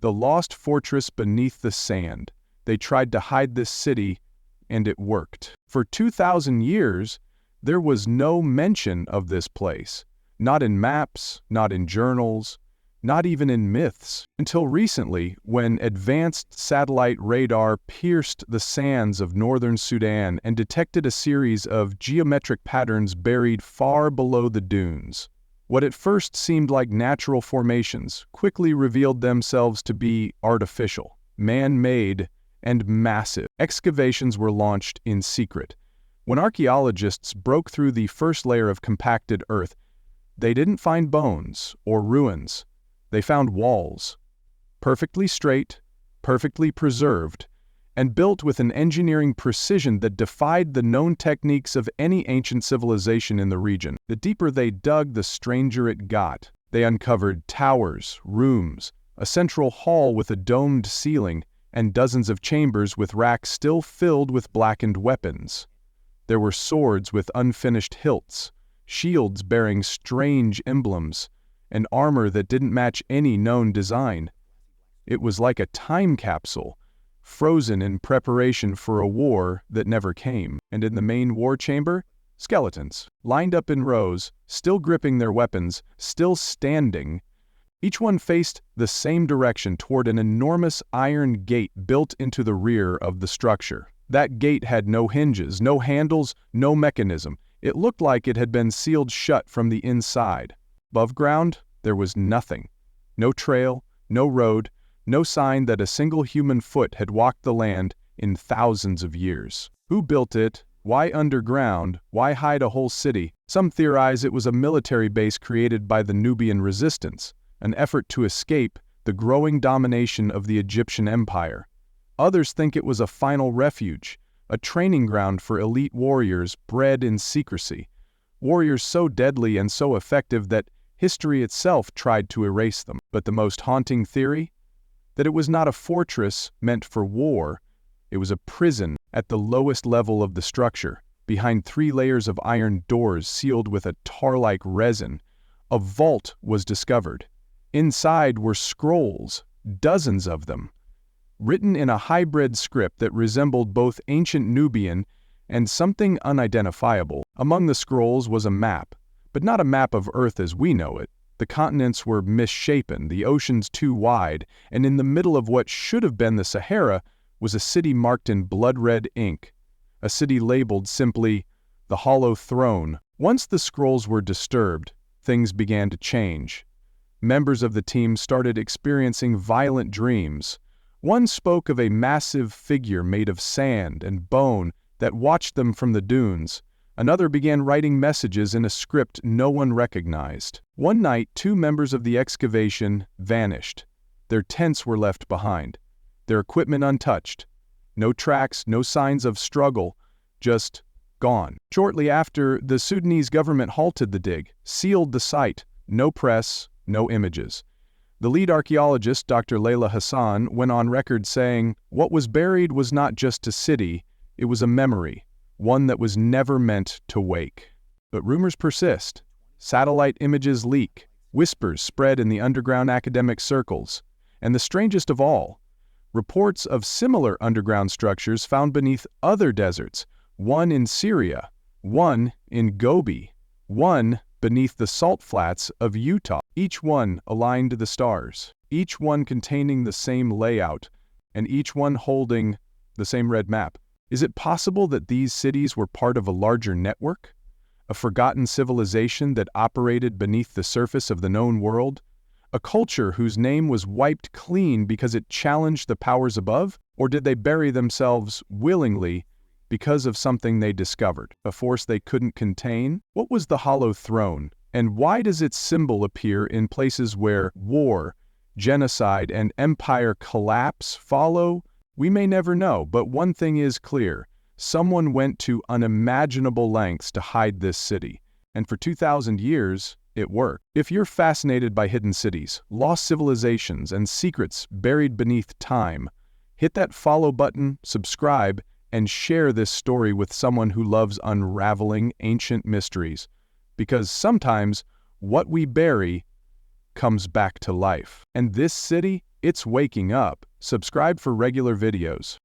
The lost fortress beneath the sand. They tried to hide this city, and it worked. For 2,000 years, there was no mention of this place. Not in maps, not in journals, not even in myths, until recently when advanced satellite radar pierced the sands of northern Sudan and detected a series of geometric patterns buried far below the dunes. What at first seemed like natural formations quickly revealed themselves to be artificial, man-made, and massive. Excavations were launched in secret. When archaeologists broke through the first layer of compacted earth, they didn't find bones or ruins. They found walls, perfectly straight, perfectly preserved, and built with an engineering precision that defied the known techniques of any ancient civilization in the region. The deeper they dug, the stranger it got. They uncovered towers, rooms, a central hall with a domed ceiling, and dozens of chambers with racks still filled with blackened weapons. There were swords with unfinished hilts, shields bearing strange emblems, and armor that didn't match any known design. It was like a time capsule, frozen in preparation for a war that never came. And in the main war chamber, skeletons, lined up in rows, still gripping their weapons, still standing. Each one faced the same direction toward an enormous iron gate built into the rear of the structure. That gate had no hinges, no handles, no mechanism. It looked like it had been sealed shut from the inside. Above ground, there was nothing. No trail, no road, no sign that a single human foot had walked the land in thousands of years. Who built it? Why underground? Why hide a whole city? Some theorize it was a military base created by the Nubian resistance, an effort to escape the growing domination of the Egyptian Empire. Others think it was a final refuge, a training ground for elite warriors bred in secrecy. Warriors so deadly and so effective that history itself tried to erase them. But the most haunting theory? That it was not a fortress meant for war. It was a prison at the lowest level of the structure, behind 3 layers of iron doors sealed with a tar-like resin. A vault was discovered. Inside were scrolls, dozens of them, written in a hybrid script that resembled both ancient Nubian and something unidentifiable. Among the scrolls was a map, but not a map of Earth as we know it. The continents were misshapen, the oceans too wide, and in the middle of what should have been the Sahara was a city marked in blood-red ink, a city labeled simply the Hollow Throne. Once the scrolls were disturbed, things began to change. Members of the team started experiencing violent dreams. One spoke of a massive figure made of sand and bone that watched them from the dunes. Another began writing messages in a script no one recognized. One night, 2 members of the excavation vanished. Their tents were left behind, their equipment untouched. No tracks, no signs of struggle, just gone. Shortly after, the Sudanese government halted the dig, sealed the site. No press, no images. The lead archaeologist, Dr. Layla Hassan, went on record saying, "What was buried was not just a city, it was a memory, one that was never meant to wake." But rumors persist. Satellite images leak. Whispers spread in the underground academic circles. And the strangest of all, reports of similar underground structures found beneath other deserts, one in Syria, one in Gobi, one beneath the salt flats of Utah, each one aligned to the stars, each one containing the same layout, and each one holding the same red map. Is it possible that these cities were part of a larger network? A forgotten civilization that operated beneath the surface of the known world? A culture whose name was wiped clean because it challenged the powers above? Or did they bury themselves willingly because of something they discovered, a force they couldn't contain? What was the Hollow Throne, and why does its symbol appear in places where war, genocide, and empire collapse follow? We may never know, but one thing is clear. Someone went to unimaginable lengths to hide this city, and for 2,000 years, it worked. If you're fascinated by hidden cities, lost civilizations, and secrets buried beneath time, hit that follow button, subscribe, and share this story with someone who loves unraveling ancient mysteries. Because sometimes what we bury comes back to life. And this city, It's waking up. Subscribe for regular videos.